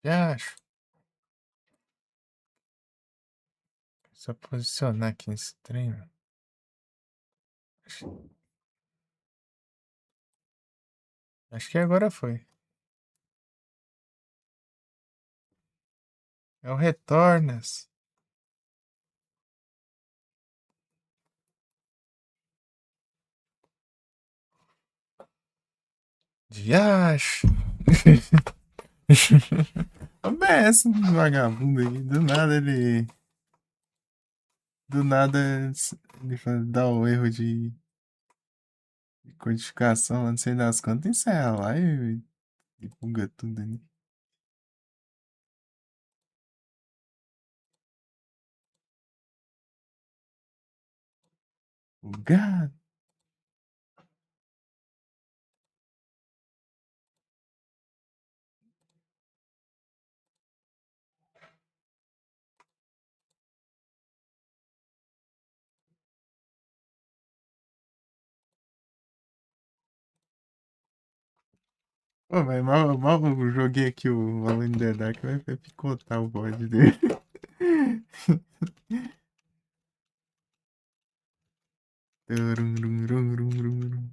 Já acho. Só posicionar aqui nesse treino. Acho que agora foi. É o Retornas. Já acho. Esse vagabundo aí. Do nada ele dá o erro de codificação, lá, não sei das quantas, encerra a live e buga tudo ali. Bugado. Pô, mas mal eu joguei aqui o Alone in the Dark, vai picotar o bode dele. Tururururururu.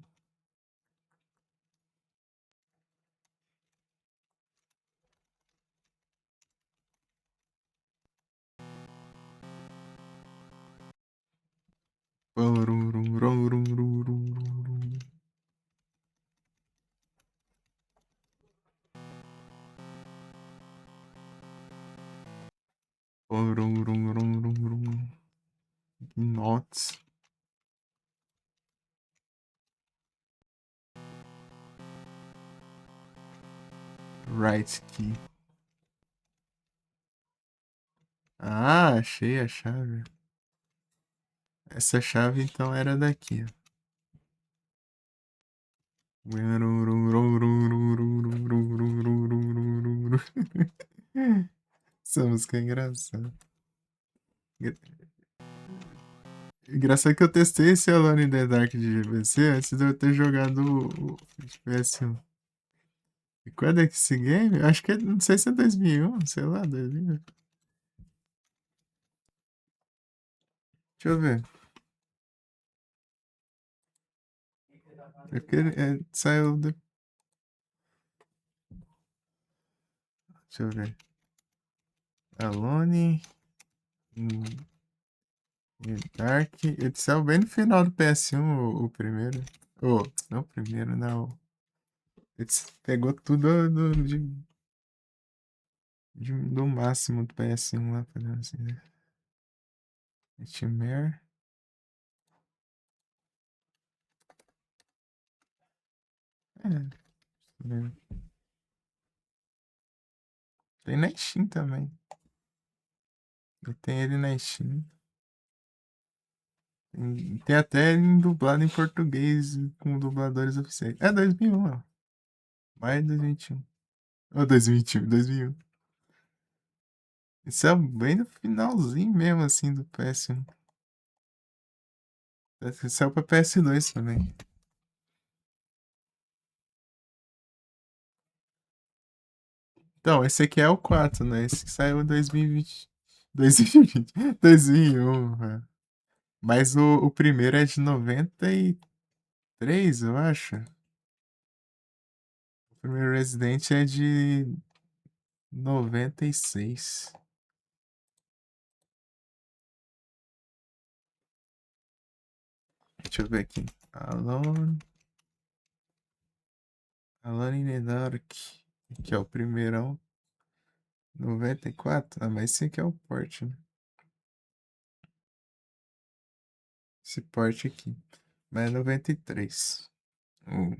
Tururururururu. Tururururururu. Notes. Right key. Ah, achei a chave. Essa chave então era daqui, ó. Essa música é engraçada. Engraçado que eu testei esse Alone in the Dark de GBC antes de eu ter jogado o PS1. E quando é que esse game? Acho que não sei se é 2001, sei lá, 2000. Deixa eu ver. É porque saiu. Deixa eu ver. Alone in the Dark. Ele saiu bem no final do PS1, o primeiro. Não o primeiro, não. Ele pegou tudo do máximo do PS1 lá, fazendo assim, né? Nightmare. É, tem na Steam também. E tem ele na Steam. Tem até dublado em português com dubladores oficiais. É 2001, ó. Mais 2021. Ou 2021, 2001. Isso é bem no finalzinho mesmo, assim, do PS1. Saiu pra PS2 também. Então, esse aqui é o 4, né? Esse que saiu em 2020. 2020. 2001, velho. Mas o primeiro é de 93, eu acho. O primeiro Resident é de 96. Deixa eu ver aqui. Alone in the Dark. Aqui é o primeirão. 94. Ah, mas esse aqui é o port, né? Esse port aqui. Mas é 93. O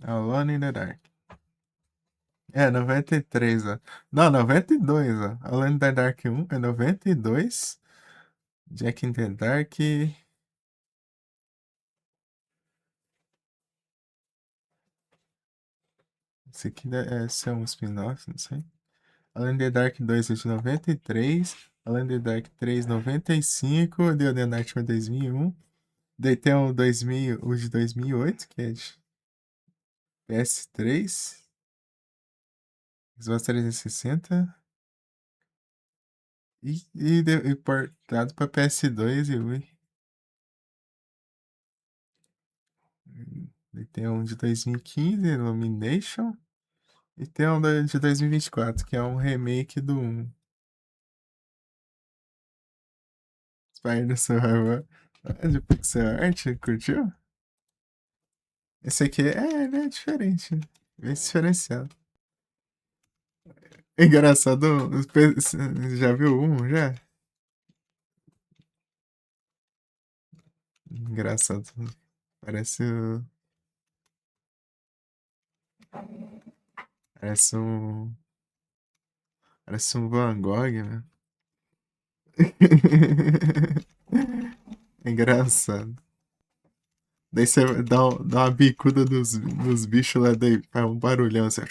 Alone in the Dark. É, 93, ó. Não, 92, ó. Alone in the Dark 1 é 92. Jack in the Dark. Esse aqui deve ser um spin-off, não sei. Alone in the Dark 2 é de 93. Alone in the Dark 3, 95. The Other Nightmare 2001. Daí tem o 2000, o de 2008, que é de PS3, Xbox 360 e portado pra PS2 e Wii. Daí tem um de 2015, Illumination, e tem um de 2024, que é um remake do Spider Survivor. É de pixel art, curtiu? Esse aqui ele é diferente, né? Bem diferenciado. É engraçado, já viu um, já? Engraçado. Parece, parece um, parece um Van Gogh, né? É engraçado. Daí você dá uma bicuda nos bichos lá, daí faz um barulhão, assim,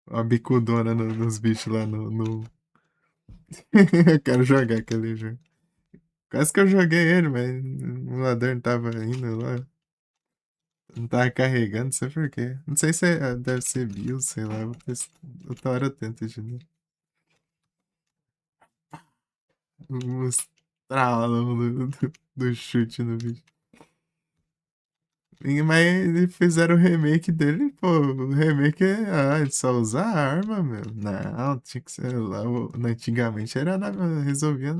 uma bicudona nos bichos lá Eu quero jogar aquele jogo. Quase que eu joguei ele, mas o emulador não tava indo lá. Não tava carregando, não sei por quê. Não sei se deve ser BIOS, sei lá. Outra hora eu tento de novo. O estralão do chute no bicho. Mas eles fizeram o remake dele, pô. O remake é. Ah, só usar a arma, meu. Não, tinha que ser lá. Antigamente era resolvia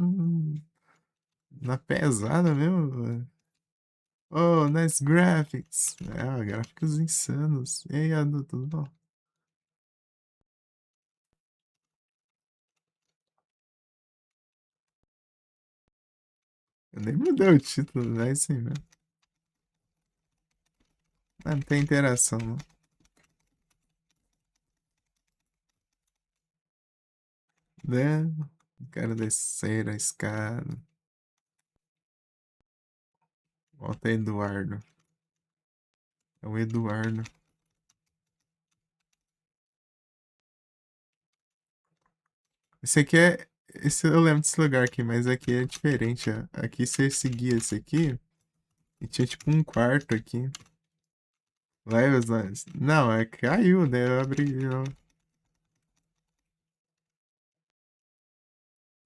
na pesada mesmo, velho. Oh, nice graphics. Ah, gráficos insanos. E aí, Adu, tudo bom? Eu nem mudei o título, é assim mesmo. Ah, não tem interação, não. Né? Quero descer a escada. Volta Eduardo. É o Eduardo. Esse aqui é. Esse, eu lembro desse lugar aqui, mas aqui é diferente. Ó. Aqui você seguia esse aqui e tinha tipo um quarto aqui. Não, caiu, né? Eu abri.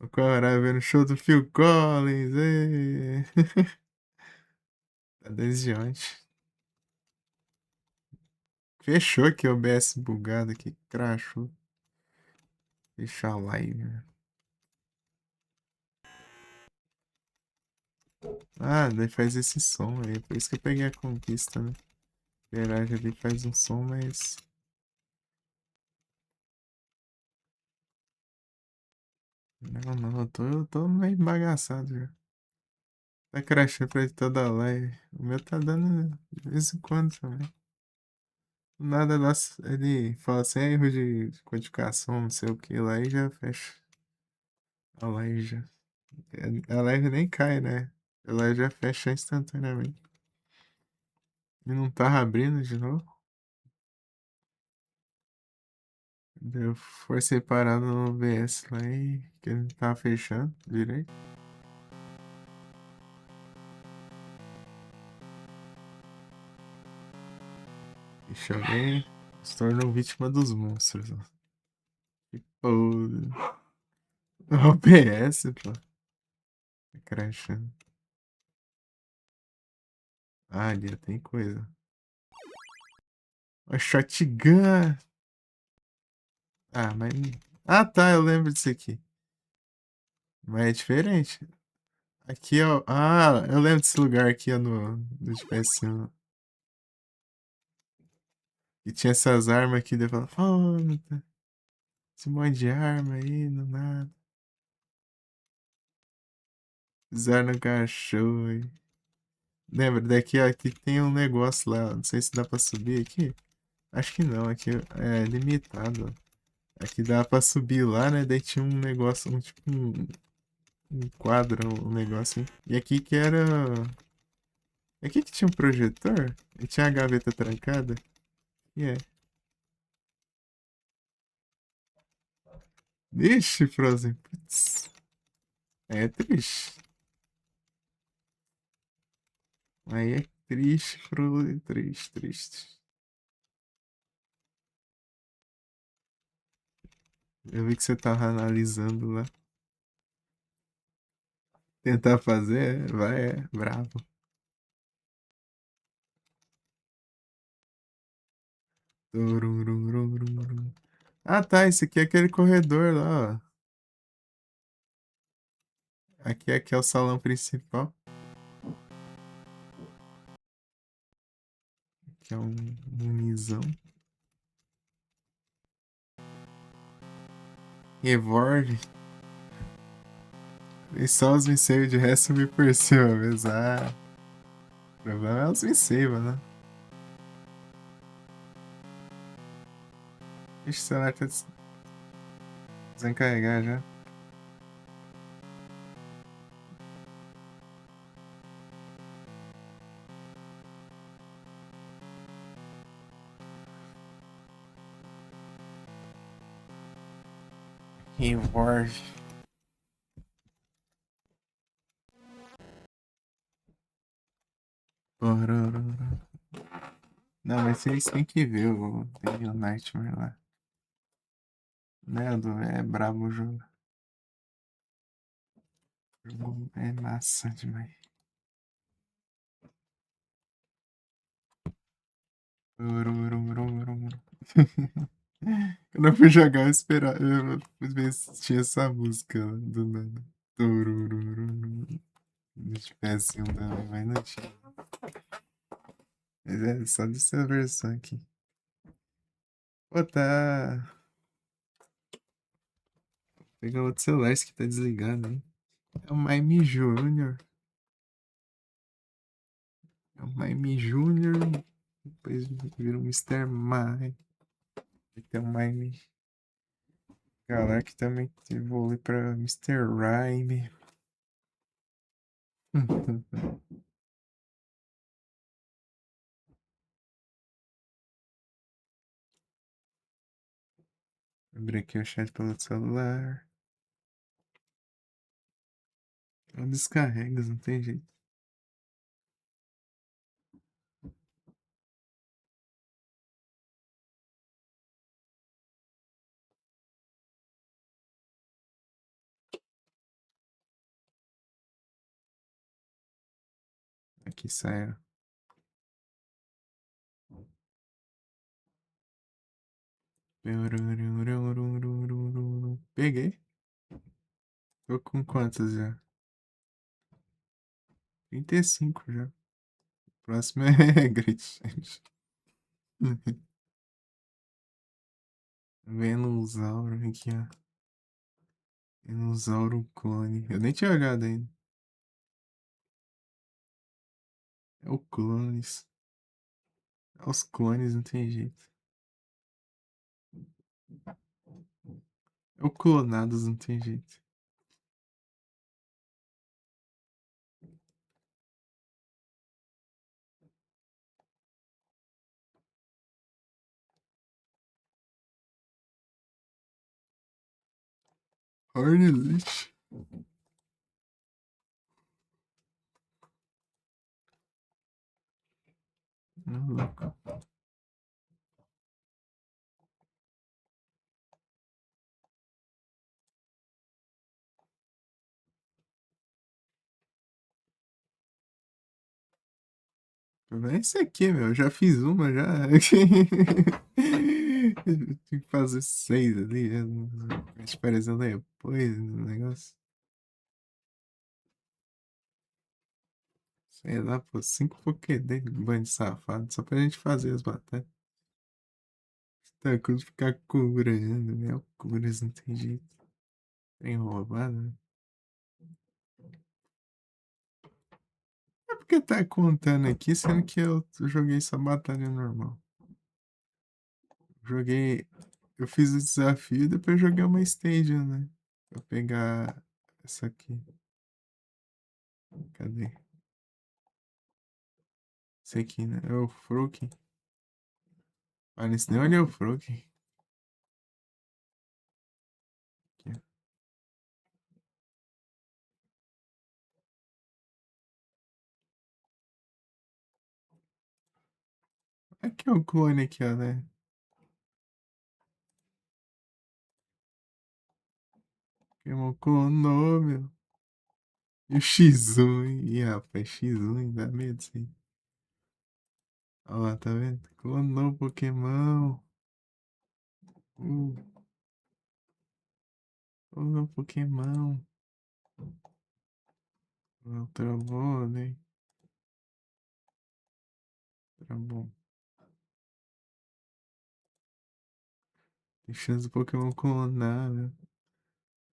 O cara vendo o show do Phil Collins. Tá desde ontem. Fechou aqui o OBS bugado aqui. Crashou. Fechar a live. Ah, daí faz esse som aí. Por isso que eu peguei a conquista, né? Verdade, ali faz um som, mas. Não, não, eu tô meio bagaçado já. Tá crashando pra toda a live. O meu tá dando de vez em quando também. Nada, nossa, ele fala assim, erro de codificação, não sei o que lá e já fecha a live já. A live nem cai, né? A live já fecha instantaneamente. E não tava abrindo de novo. Eu fui separado no OBS lá e que ele tava fechando direito. Deixa eu ver. Se tornou vítima dos monstros. Ó. Que porra. OBS, pô. Tá crashando. Ah, ali tem coisa. A shotgun. Ah, mas. Ah, tá, eu lembro disso aqui. Mas é diferente. Aqui, ó. Ah, eu lembro desse lugar aqui, ó, no PS1. E tinha essas armas aqui, daí eu falava, foda, esse monte de arma aí, do nada. Fizeram no cachorro aí. Lembra, daqui, ó, aqui tem um negócio lá, não sei se dá pra subir aqui. Acho que não, aqui é limitado. Aqui dá pra subir lá, né? Daí tinha um negócio, tipo um quadro, um negócio. E aqui que era. Aqui que tinha um projetor e tinha a gaveta trancada. E é. Ixi, Frozen. Putz. É triste. Aí é triste, Crowley, triste, triste. Eu vi que você tava analisando lá. Tentar fazer, vai, é bravo. Turururururum. Ah, tá, esse aqui é aquele corredor lá, ó. Aqui é o salão principal, que é um munizão. Evolve. E só os misseios, de resto me perceba mesmo. Ah, o problema é os misseios, né? Ixi, o celular tá desencarregar já. Evolve. Porororo. Não, mas vocês têm que ver o Devil Nightmare lá. Né, é brabo o jogo. O jogo é massa demais. Turururururu. Quando eu fui jogar, eu fui ver se tinha essa música lá, do nada. Tururururu. Se tivesse um também, mas não tinha. Mas é só dessa versão aqui. Pô, tá. Vou pegar outro celular, esse que tá desligado, hein? É o Maime Júnior. É o Maime Júnior. Depois vira o Mr. Mime. E tem o Maime. Galera que também evolui pra Mr. Rhyme. Abri aqui o chat pelo celular. Não descarrega, não tem jeito. Aqui sai, ó. Peguei. Tô com quantas já? 35 já. Próximo é Gretchen. Venusauro aqui, ó. Venusauro clone. Eu nem tinha olhado ainda. É o clones. É os clones, não tem jeito. É o clonados, não tem jeito. Hornelite. Louco. É esse aqui, meu. Eu já fiz uma já. Tem que fazer 6 ali. Esperando depois do negócio. Sei lá, pô, 5 Pokédex, banho de safado, só pra gente fazer as batalhas. Tá, quando ficar cobrando, né? Curas não tem jeito. Tem roubado, né? É porque tá contando aqui, sendo que eu joguei essa batalha normal. Joguei. Eu fiz o desafio e depois joguei uma stage, né? Pra pegar essa aqui. Cadê? Esse aqui, né? É o Froak. Olha, esse nem olha o Froak. Aqui, ó. Aqui é o clone aqui, ó, né? Pokémon clonou, meu. E o X1, hein? Ih, rapaz, X1, hein? Dá medo, sim. Olha lá, tá vendo? Clonou o Pokémon. Uh, clonou o Pokémon. Travou, né? Travou. Tem chance do Pokémon clonar, né?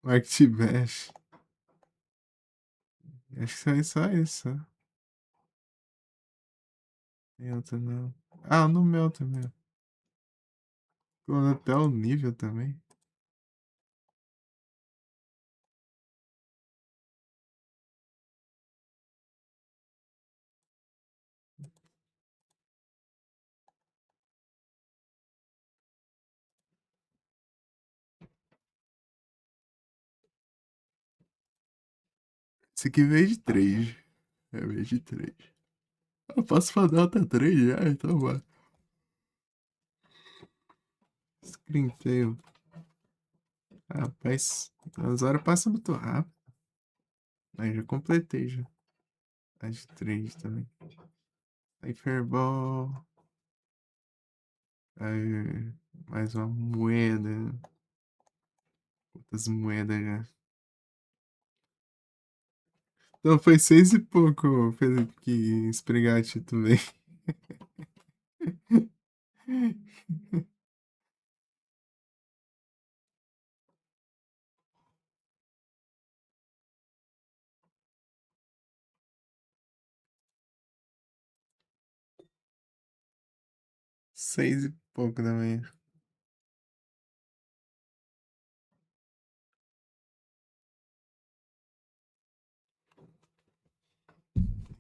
O Arctibash. Acho que só isso, ó. Tem outro não. Ah, no meu também. Clona até o nível também. Esse aqui veio de 3. É, veio de 3. Eu posso fazer outra 3 já, então vai. Screentail. Rapaz, as horas passam muito rápido. Aí já completei já. As 3 também. Hyperball. Aí, mais uma moeda. Outras moedas já. Então foi 6 e pouco, Felipe, que esfregate tu veio. 6 e pouco da manhã.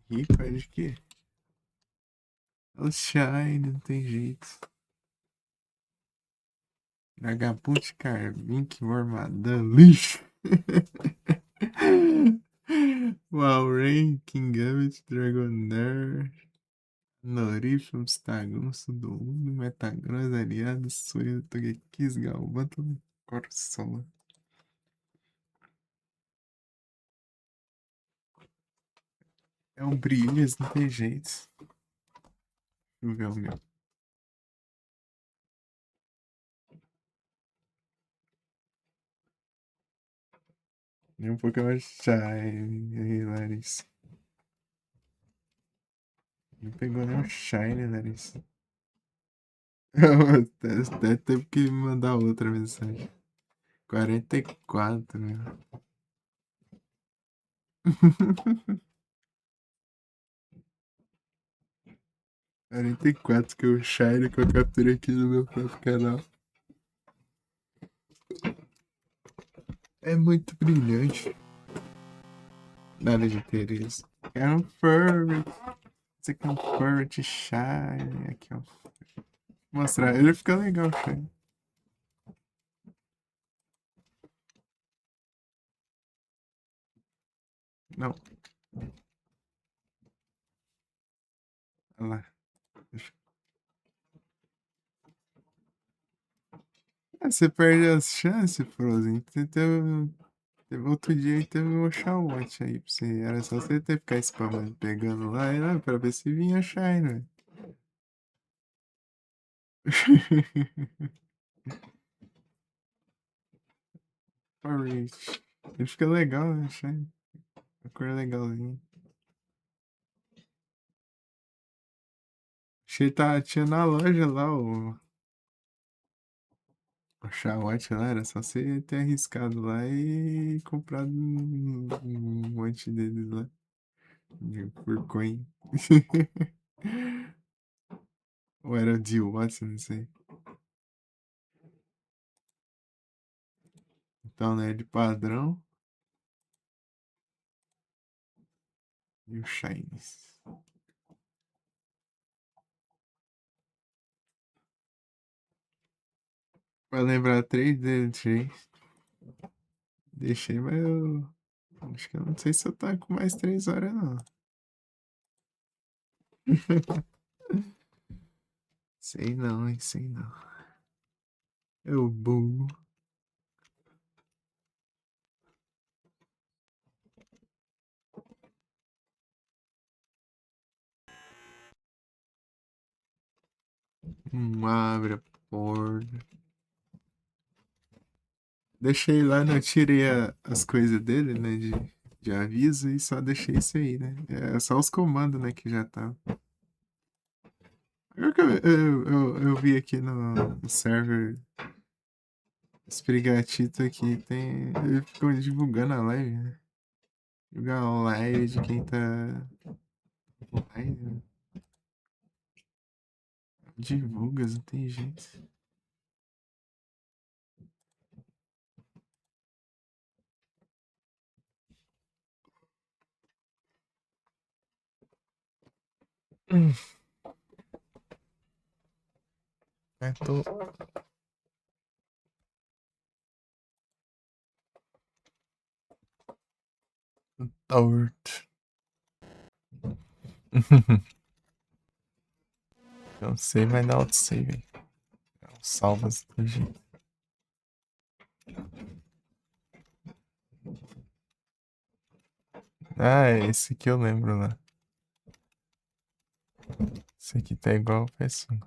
Recorde que? O Shine, não tem jeito. Dragapult, Carmink, Mormadão, lixo. Wow, Rain, Kingambit, Dragonair, Noriflum, Stagum, Sudowoodo, Metagross, Ariado, Suelo, Togekiss, Galvantula, Corsola. É um brilhas, não tem jeito. Deixa eu ver o meu. Nem um Pokémon Shine. Aí, Larissa. Não pegou nem um Shine, Larissa. Até teve que mandar outra mensagem. 44, meu. 44 que eu Shine que eu capturei aqui no meu próprio canal. É muito brilhante. Nada de interesse. Quero um furry. Você quer um furry de Shine. Aqui, ó. Vou mostrar. Ele fica legal, Shine. Não. Olha lá. Você perde as chances, Frozen. Outro dia aí teve um Oshawott aí pra você. Era só você ter ficar spamando, pegando lá e lá pra ver se vinha Shine, velho. Orange. Ele fica legal, né, Shine? A cor é legalzinha. Achei que tinha na loja lá o Oshawott lá, era só você ter arriscado lá e comprado um monte deles lá. Por coin. Ou era de Watson, não sei. Então, né, de padrão e o Shines. Pra lembrar 3 deles, deixei. Deixei, mas eu. Acho que eu não sei se eu tá com mais 3 horas, não. Sei não, hein? Sei não. Eu burro. Abre a porta. Deixei lá, não tirei as coisas dele, né? De aviso e só deixei isso aí, né? É só os comandos, né? Que já tá. Agora que eu vi aqui no server Esprigatito aqui, tem. Eles ficam divulgando a live, né? Jogar a live de quem tá online, né? Divulgas, não tem jeito. É, tô torto. Não sei, vai dar autosave. Salvas do jeito. Ah, é esse que eu lembro lá. Esse aqui tá igual o PS1.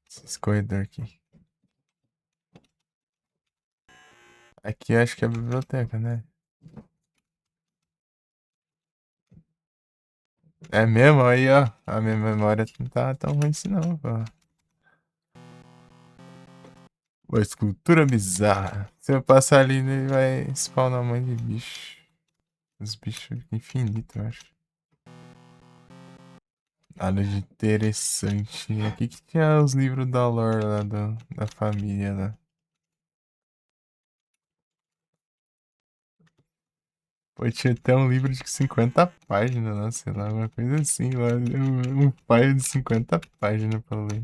Esse corredor aqui. Aqui acho que é a biblioteca, né? É mesmo? Aí, ó. A minha memória não tá tão ruim assim não, pô. Uma escultura bizarra. Se eu passar ali, ele vai spawnar um monte de bicho. Os bichos infinitos, eu acho. Nada de interessante. Aqui que tinha os livros da lore lá da família lá. Pô, tinha até um livro de 50 páginas lá, sei lá, uma coisa assim lá. Um pai de 50 páginas pra ler.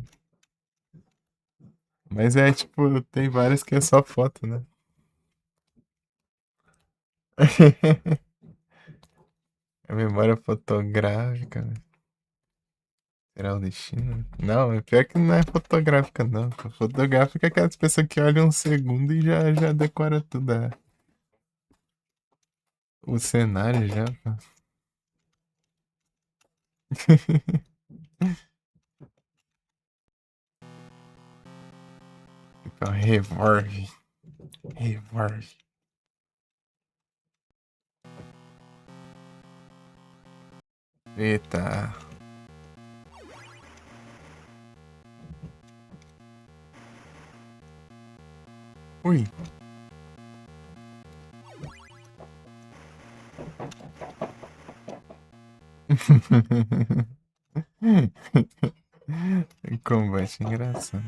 Mas é tipo, tem várias que é só foto, né? A memória fotográfica, né? Será o destino? Não, é pior que não é fotográfica, não. Fotográfica é aquelas pessoas que olham um segundo e já decora tudo. O cenário já, pô. Então, revolve. Revolve. Eita. Ui. Combate engraçado.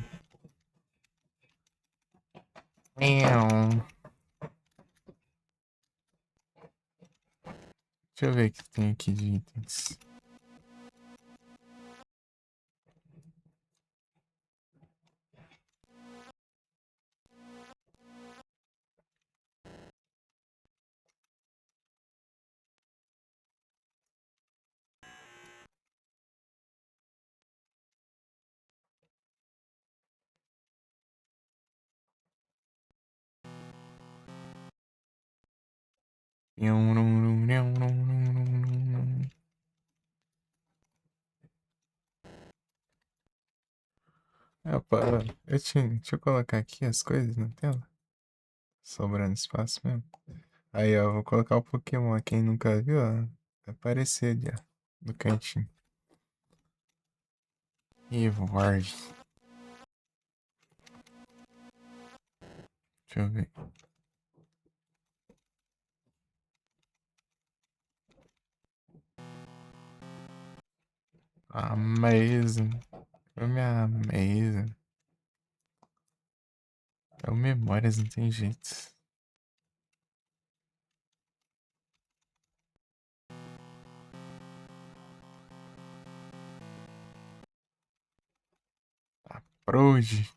Miau. Deixa eu ver o que tem aqui de itens. Opa, deixa eu colocar aqui as coisas na tela. Sobrando espaço mesmo. Aí, ó, vou colocar o Pokémon. Quem nunca viu, ó, vai aparecer ali, ó, no cantinho. Evolve. Deixa eu ver. Amazing. Eu me amazing. É o Memórias, não tem jeito. Tá Prode.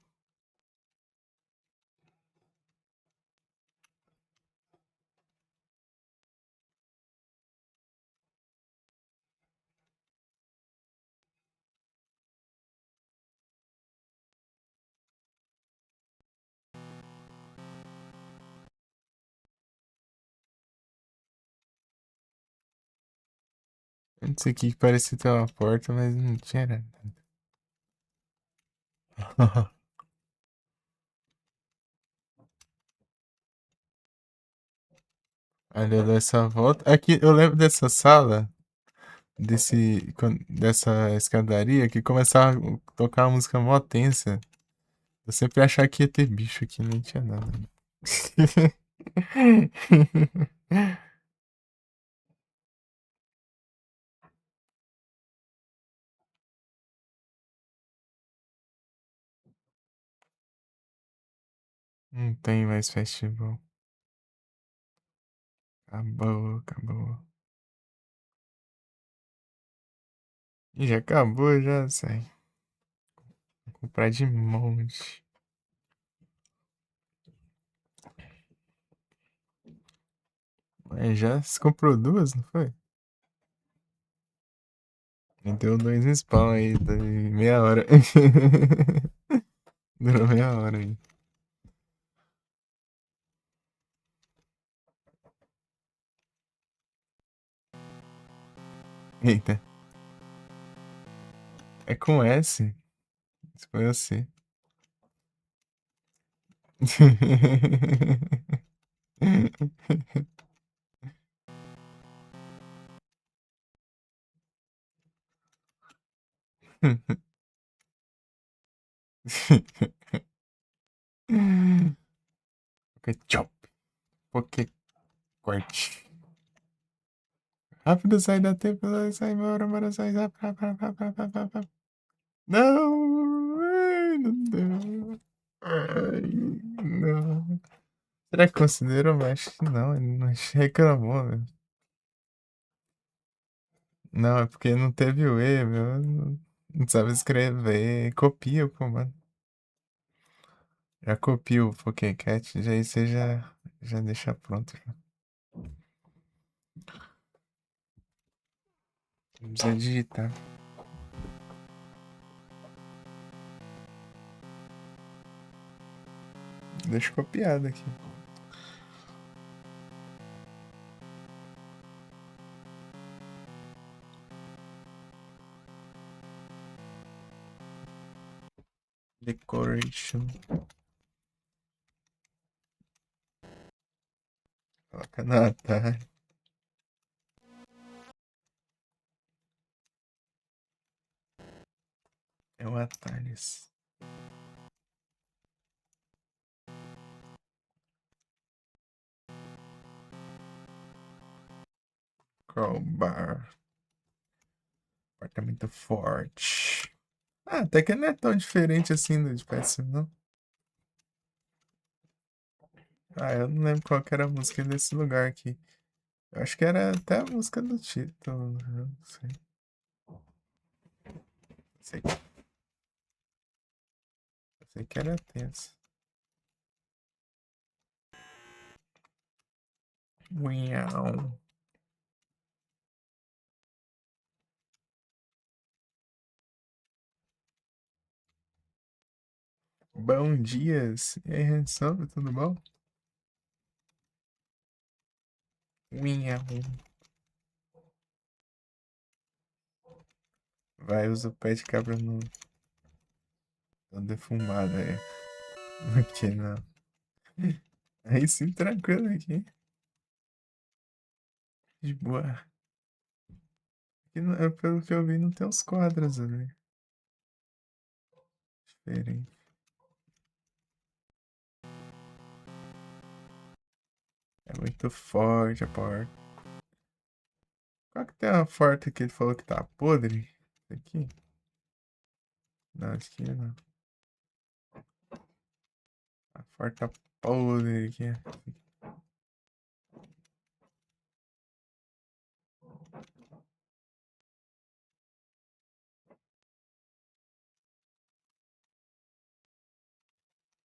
Eu não sei o que parecia ter uma porta, mas não tinha nada. Aí eu dou essa volta. Aqui, eu lembro dessa sala, dessa escadaria, que começava a tocar uma música mó tensa. Eu sempre achava que ia ter bicho aqui, não tinha nada. Não tem mais festival. Acabou, acabou. Ih, já acabou, já sai. Vou comprar de monte. Mas já se comprou duas, não foi? Me deu dois spawn aí, meia hora. Durou meia hora aí. Eita. É com S? Isso foi você. Chop. Poké corte. Rápido, sai da tempo, sai embora, bora, sai, sai, Não! Ai, não deu. Ai, não. Será que considerou? Mas acho que não, ele não reclamou, meu. Não, é porque não teve o E, meu. Não sabe escrever. Copia o comando. Já copia o Pokécat, já aí você já deixa pronto. Já. Não precisa digitar. Deixa copiado aqui. Decoration. Coloca na Atari. É o Atalhos. Crowbar. Apartamento forte. Ah, até que não é tão diferente assim do de PS1, não. Ah, eu não lembro qual que era a música desse lugar aqui. Eu acho que era até a música do título. Eu não sei. Sei, eu sei que era tenso. Uiau. Bom dias. E aí, Hanson, tudo bom? Uiau. Vai, usa o pé de cabra no defumado, é. Aqui não. Aí sim, tranquilo aqui. De boa. Aqui, pelo que eu vi, não tem os quadros ali. Diferente. É muito forte a porta. Qual que tem a porta que ele falou que tá podre? Aqui? Não, aqui não. A porta podre aqui.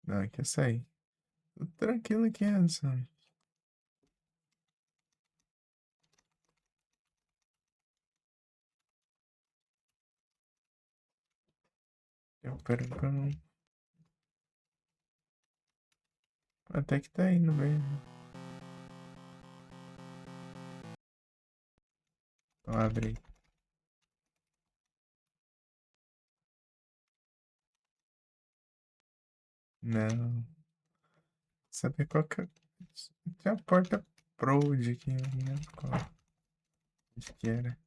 Não, aqui é essa aí. Tudo tranquilo aqui, Anderson. Eu pera, até que tá indo bem. Então abre aí. Não. Saber qual que é. Tem a porta Prode aqui, né? Qual? Acho que era.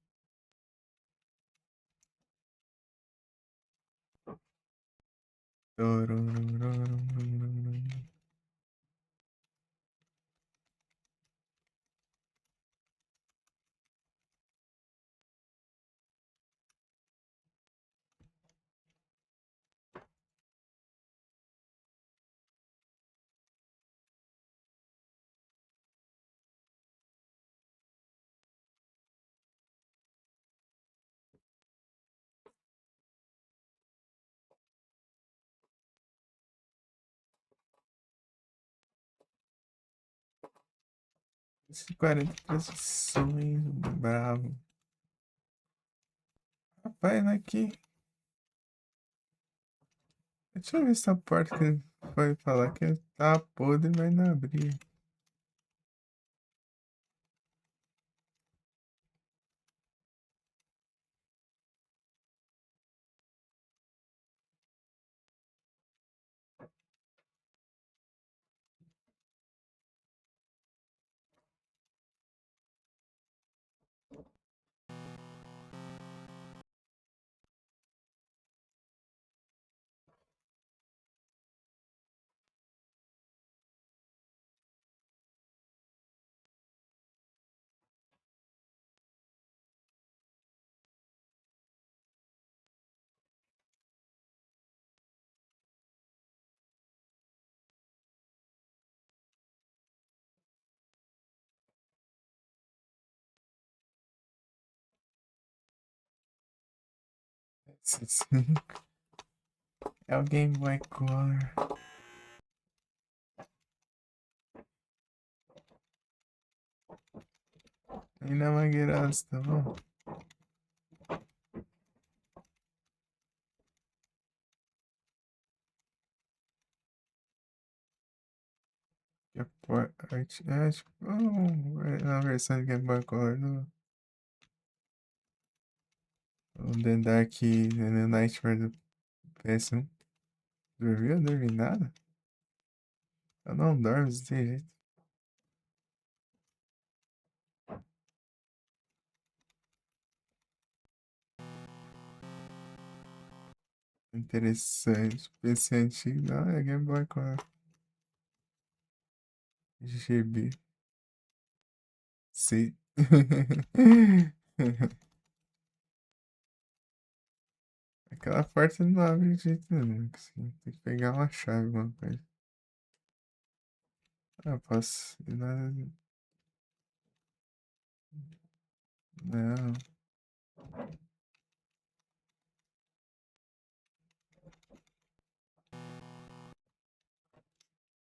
Esse 40 posições, bravo. Rapaz, aqui. Deixa eu ver essa porta que foi falar que tá podre, mas não abri. É o Game Boy Color. E na Mangueiras, tá bom? Que é é tipo, na versão de Game Boy Color o The Dark and the Nightmare do PS1. Dormiu? Dormi nada? Eu não dormo desse jeito. Interessante. PC antigo, não, é Game Boy Color. GB. C. Aquela porta não abre de jeito nenhum. Assim. Tem que pegar uma chave, alguma coisa. Ah, posso. Não. Não.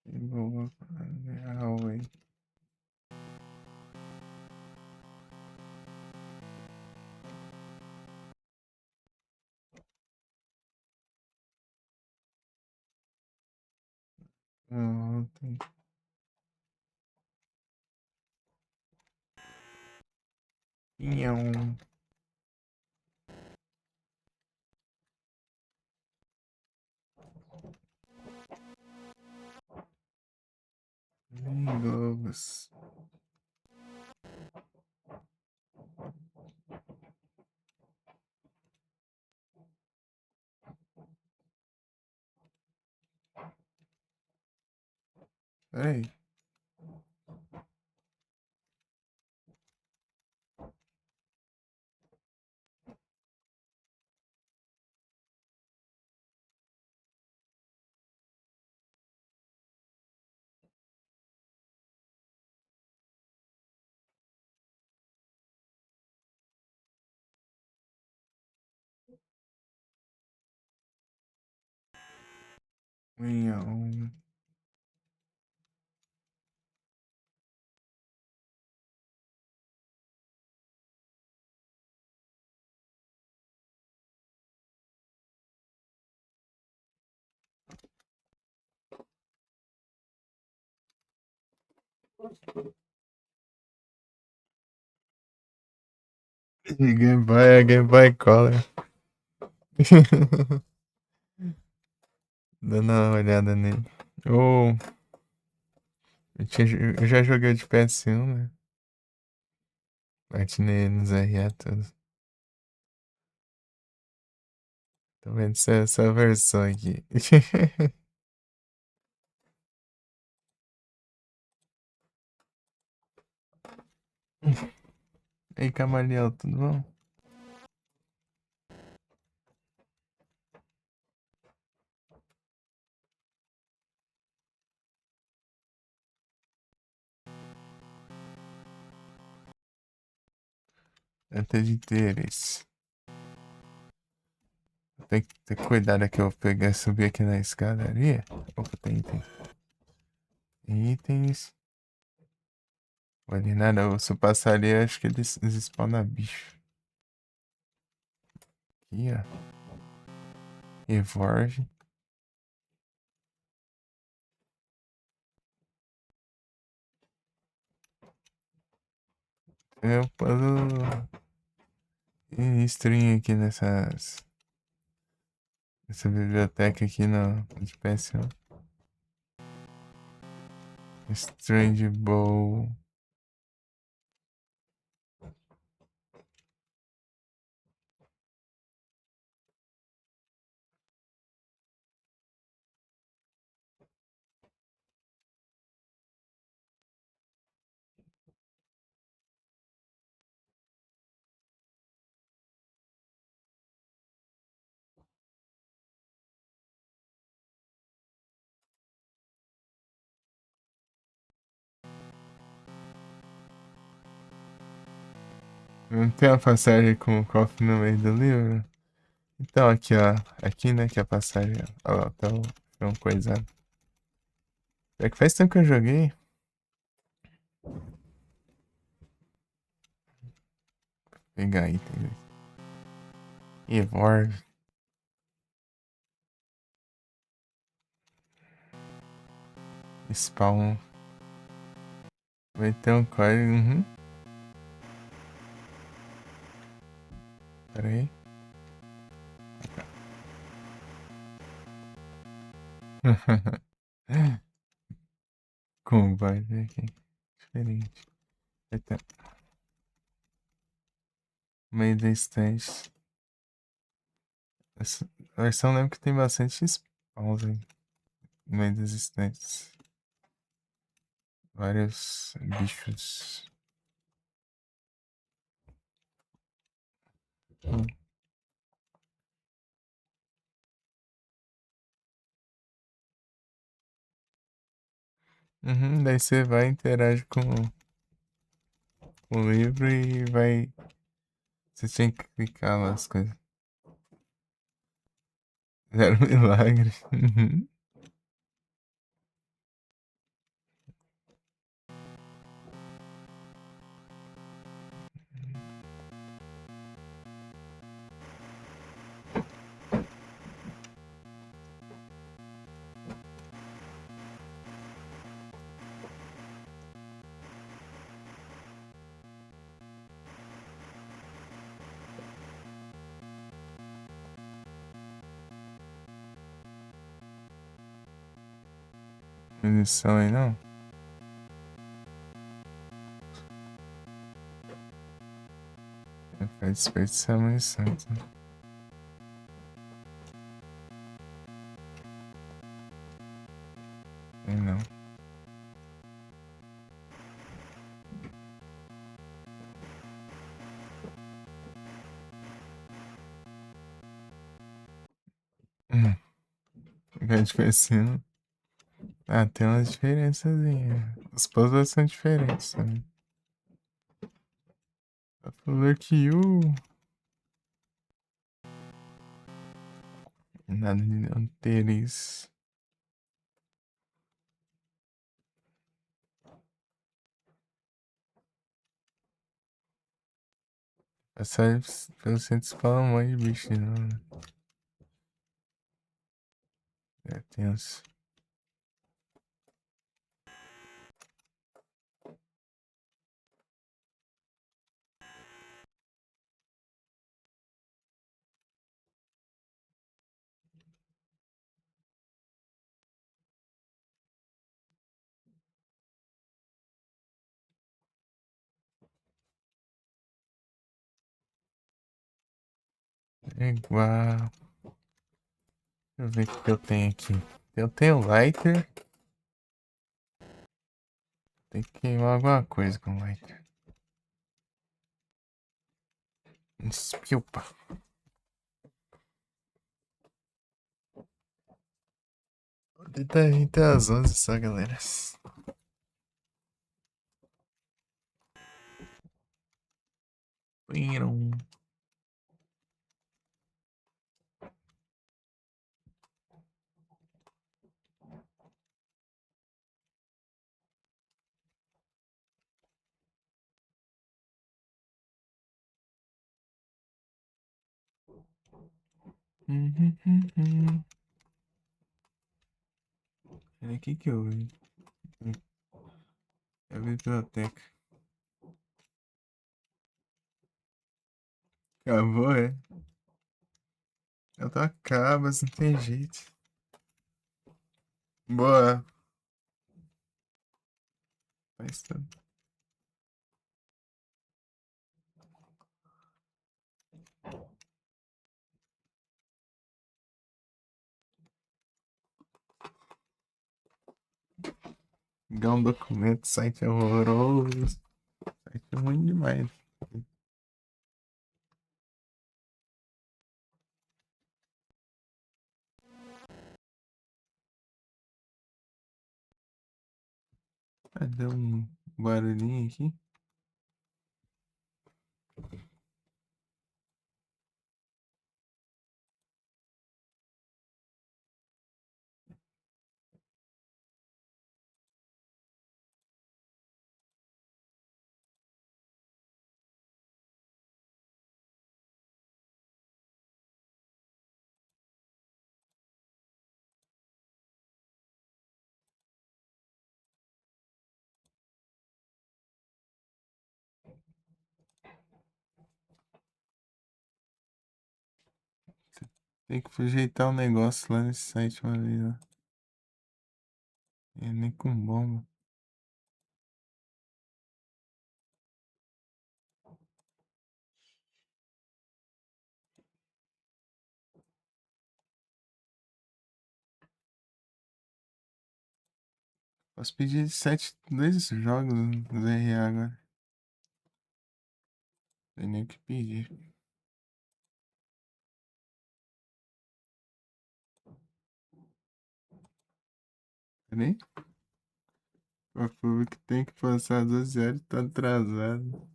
Que boa. Hallway. Ontem. Pinhão. Globos. Peraí. Pinhão. Game Boy é Game Boy Color. Dando uma olhada nele. Ou eu já joguei de PS1, né? Platinei nos RA todos. Tô vendo essa versão aqui. Ei, Camaleão, tudo bom? Até de interesse. Tem que ter cuidado aqui, eu vou pegar, subir aqui na escadaria. Opa, tem item. Itens. Vale nada, se eu passar ali, acho que eles spawnam bicho. Aqui, ó. Evolve. Eu posso stream aqui nessa biblioteca aqui no, de PS1. Strange Bow. Não tem a passagem com o cofre no meio do livro? Então, aqui, ó. Aqui, né, que é a passagem. Ó, lá, tá um coisado. É que faz tempo que eu joguei. Pegar item. Evolve. Spawn. Vai ter um código. Uhum. Pera aí. Como vai ver aqui? Diferente. Eita. Meio da estante. Essa versão lembro que tem bastante spawns aí. No meio das estantes. Vários bichos. Hum. Uhum, daí você vai, interage com o livro e vai. Você tinha que clicar lá as coisas. Zero milagre. Uhum. Munição aí não? Vai desperdiçar munição, então. Tem não. Hum. Ficar diferenciando. Ah, tem umas diferenças aí. Os puzzles são diferentes também. Tá falando que o. Nada de não ter isso. Passar pelo centro spawna um monte de bicho de novo, né? É tenso. Igual. Deixa eu ver o que eu tenho aqui. Eu tenho lighter. Tem que queimar alguma coisa com lighter. Espilpa. Tentar até às 11 só, galera. Viram. Olha aqui que eu vi. É a biblioteca. Acabou, é? Eu tô acaba, não tem jeito. Boa. Faz tudo. Pegar um documento, site é horroroso. Site é ruim demais. Ah, deu um barulhinho aqui. Tem que ajeitar um negócio lá nesse site uma vez, ó. É nem com bomba. Posso pedir 2 jogos do ZRA agora. Tem nem o que pedir. Peraí. O público tem que passar 12 horas e tá atrasado.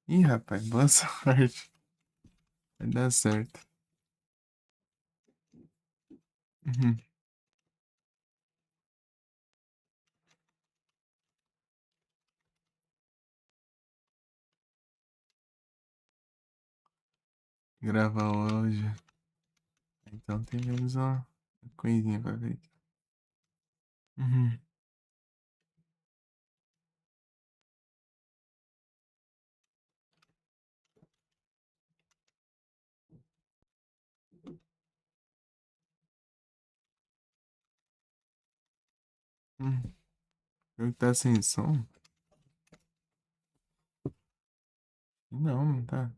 Ih, rapaz, boa sorte. Vai dar certo. Uhum. Gravar hoje. Então tem menos uma coisinha pra ver. Uhum. Hum. Eu tá sem som? Não, não tá.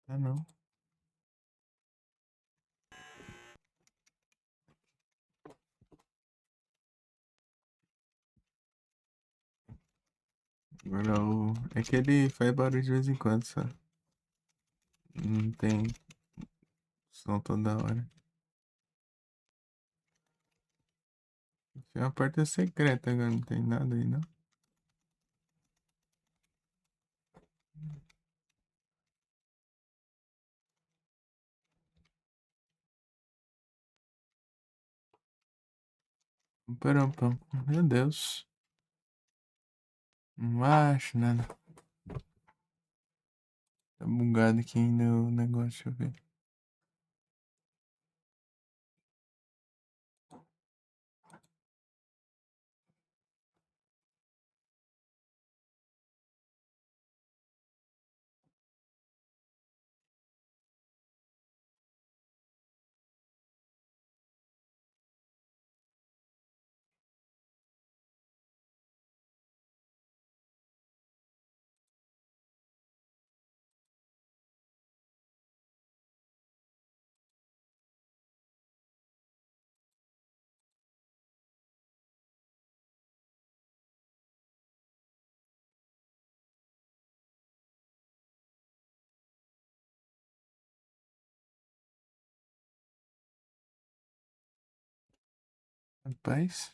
Tá não. Agora o. É que ele faz barulho de vez em quando, só. Não tem som toda hora. Tem uma porta secreta agora, não tem nada aí, não. Pera, pão. Meu Deus. Não acho nada. Tá bugado aqui ainda o negócio, deixa eu ver. Rapaz.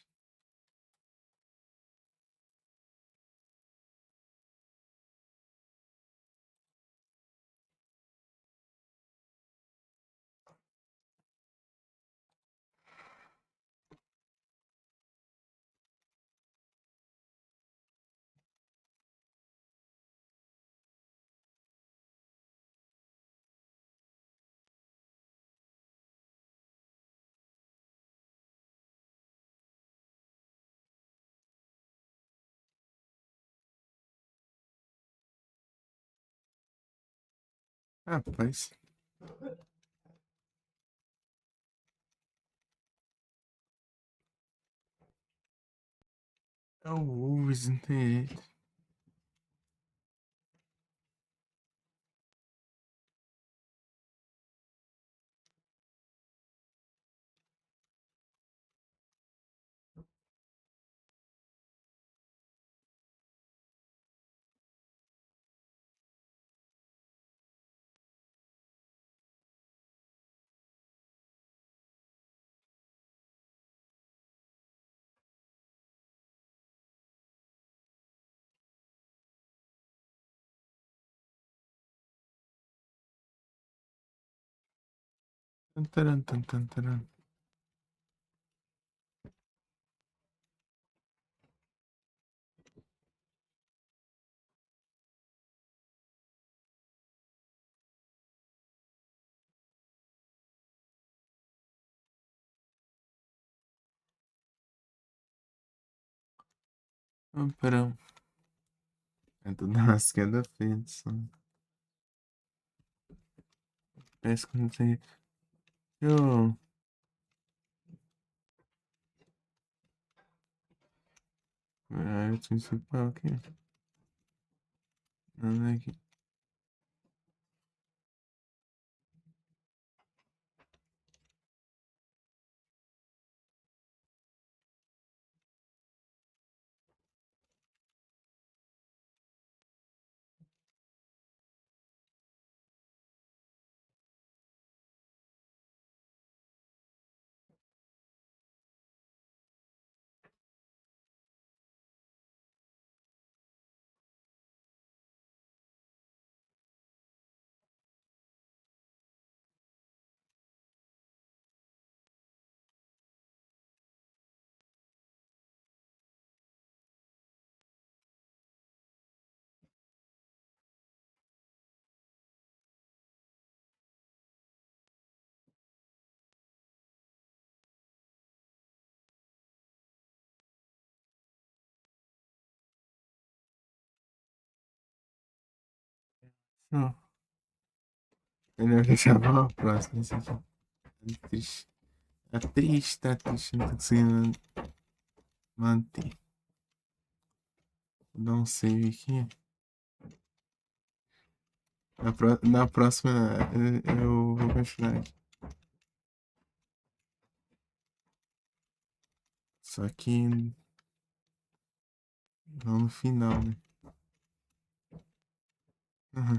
Rapaz. É o Wolves, não tem jeito. Tantaran, tantaran. Tantaran. É tudo nas queda-feiras. Parece que não tem. Eu. Ah, eu principal aqui. Não é aqui. Não. Melhor deixar pra próxima. Esse aqui. Tá triste. Tá triste, tá triste. Não tô conseguindo manter. Vou dar um save aqui. Na próxima eu vou continuar aqui. Só que não no final, né? Uhum.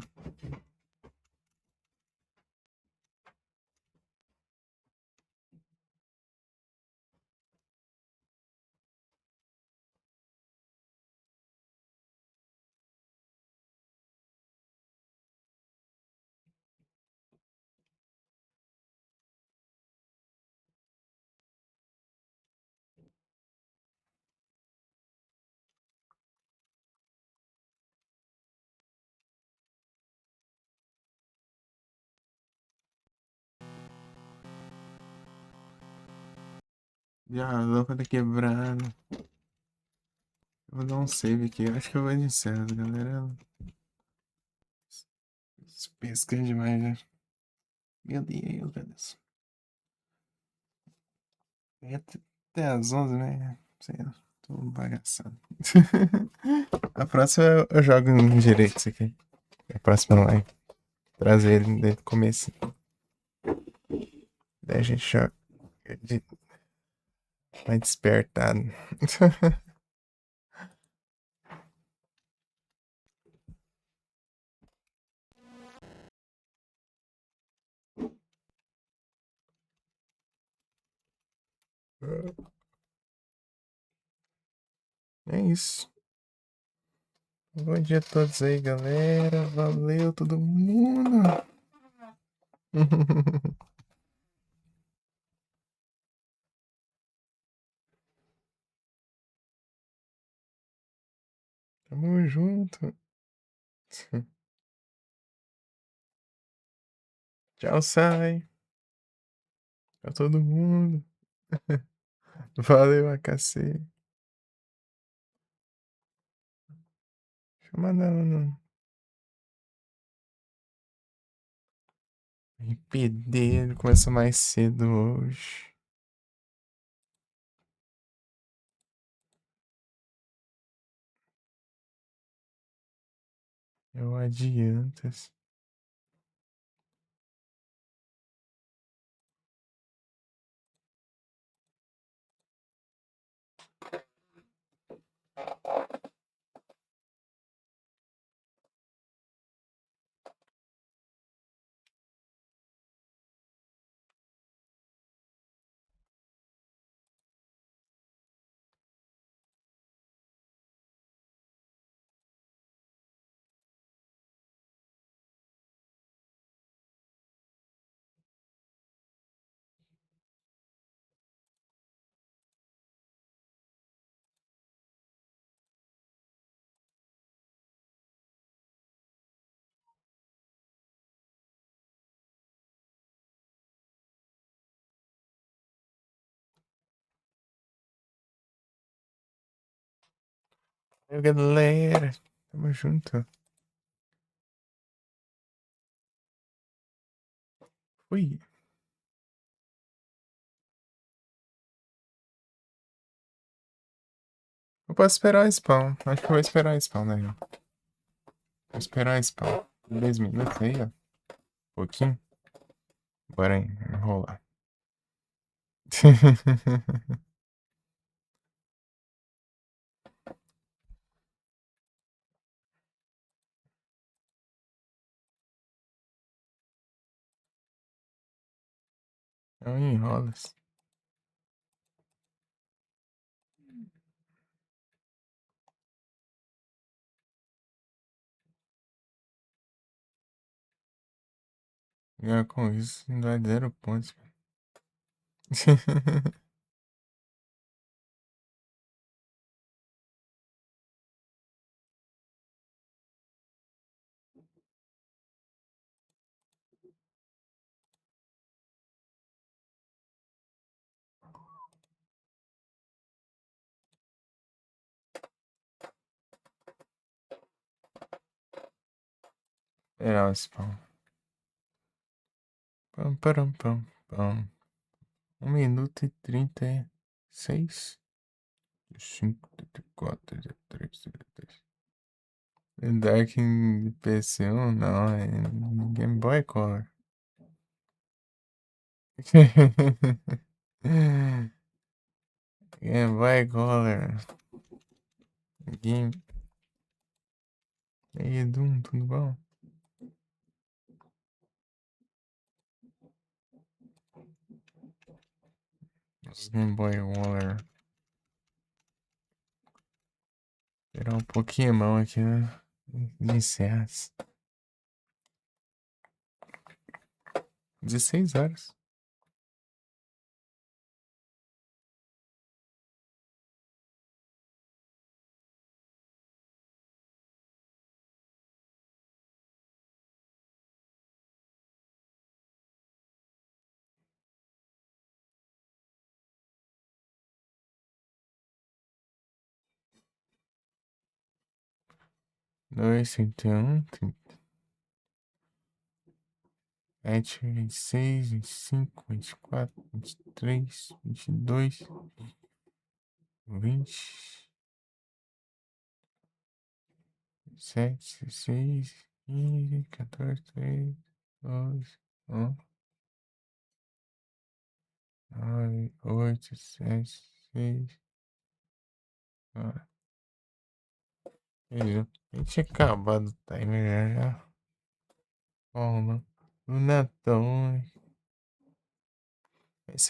Já a lâmpada quebrada. Eu vou dar um save aqui. Eu acho que eu vou iniciar, galera. Pesca demais, né? Meu Deus, meu Deus. É até às 11, né? Sei lá. Tô bagaçado. A próxima eu jogo no direito isso aqui. A próxima live. Trazer ele desde o começo. Daí a gente joga de mais despertado. É isso. Bom dia a todos aí, galera. Valeu todo mundo. Tamo junto. Tchau, sai. Pra todo mundo. Valeu, AKC. Deixa eu mandar no RPD. Ele começa mais cedo hoje. Eu adianto. Valeu, galera. Tamo junto. Fui. Eu posso esperar o spawn. Acho que eu vou esperar o spawn, né? Vou esperar o spawn. 10 minutos aí, ó. Pouquinho. Bora aí, enrolar. Não enrolas. Ganhar com isso dá 0 pontos. Era o spawn. Pam, param, pam, pam. 1 minuto e 36. 5, 34, 33, 33. Dark em PC1? Não, é Game Boy Color. Game Boy Color. Game. E aí, Doom, tudo bom? Game Boy Color. Esperar um Pokémon aqui, né? Iniciais. 16 horas. Dois, 31, 37, 26, 25, 24, 23, 22, 20, 7, 16, 15, 14, 13, 12, 11, 9, 8, 7, 6. Ele tinha acabado o timer já. Calma. O Netão. É isso aí.